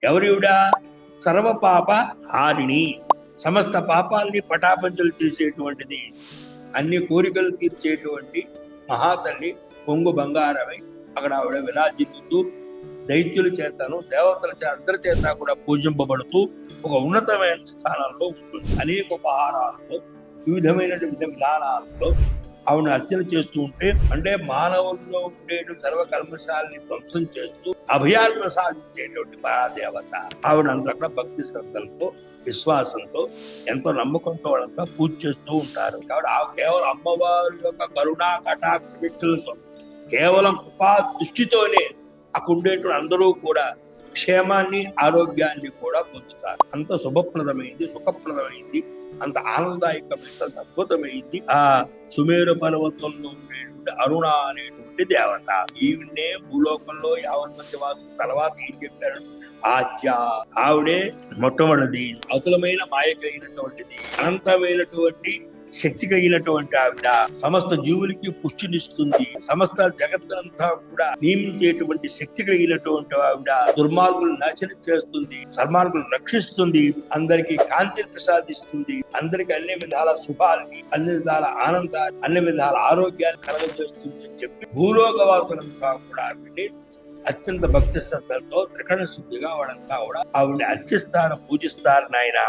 ఎవరివిడా? సర్వ పాప హారిణి, సమస్త పాపాలని పటాపంచలు చేసేటువంటిది, అన్ని కోరికలు తీర్చేటువంటి మహాతల్లి కొంగు బంగారమై అక్కడ ఆవిడ విరాజిల్లుతూ దైత్యుల చేతను దేవతల అందరి చేత కూడా పూజింపబడుతూ ఒక ఉన్నతమైన స్థానంలో ఉంటుంది. అనేక ఉపహారాలతో వివిధమైన విధానాలతో ఆవిడ అర్చన చేస్తూ ఉంటే, అంటే మానవుల్లో ఉండే సర్వకల్మశాలని ధ్వంసం చేస్తూ అభయాలు ప్రసాదించేటువంటి పరాదేవత ఆవిడ అంతా భక్తి శ్రద్ధలతో విశ్వాసంతో ఎంతో నమ్మకంతో వాళ్ళంతా పూజ చేస్తూ ఉంటారు. కాబట్టి ఆ కేవలం అమ్మవారి యొక్క కరుణా కటాక్ష కేవలం కృపా దృష్టితోనే అక్కడ ఉండేటువంటి అందరూ కూడా క్షేమాన్ని ఆరోగ్యాన్ని కూడా పొందుతారు. అంత శుభప్రదమైంది, సుఖప్రదమైంది, అంత ఆనందదాయకమైంది, అంత అద్భుతమైంది ఆ సుమేరు పర్వతంలో ఉండేటువంటి అరుణ అనేటువంటి దేవత. ఈవిడే భూలోకంలో 50 మంది వాసు తర్వాత ఏం చెప్పారు? ఆవిడే మొట్టమొదటిది అతులమైన మాయ కలిగినటువంటిది, అనంతమైనటువంటి శక్తి కలిగినటువంటి ఆవిడ సమస్త జీవులకి పుష్టినిస్తుంది. సమస్త జగత్తునంతా కూడా నియమించేటువంటి శక్తి కలిగినటువంటి ఆవిడ దుర్మార్గులు నాశనం చేస్తుంది, సన్మార్గులు రక్షిస్తుంది, అందరికి కాంతిని ప్రసాదిస్తుంది, అందరికి అన్ని విధాల శుభాలని, అన్ని విధాల ఆనందాన్ని, అన్ని విధాల ఆరోగ్యాన్ని కలగజేస్తుంది అని చెప్పి భూలోక వాసులంతా కూడా ఆవిడ్ని అత్యంత భక్తి శ్రద్ధలతో త్రికరణ శుద్ధిగా వాళ్ళంతా కూడా ఆవిడ్ని అర్చిస్తారు, పూజిస్తారు నాయన.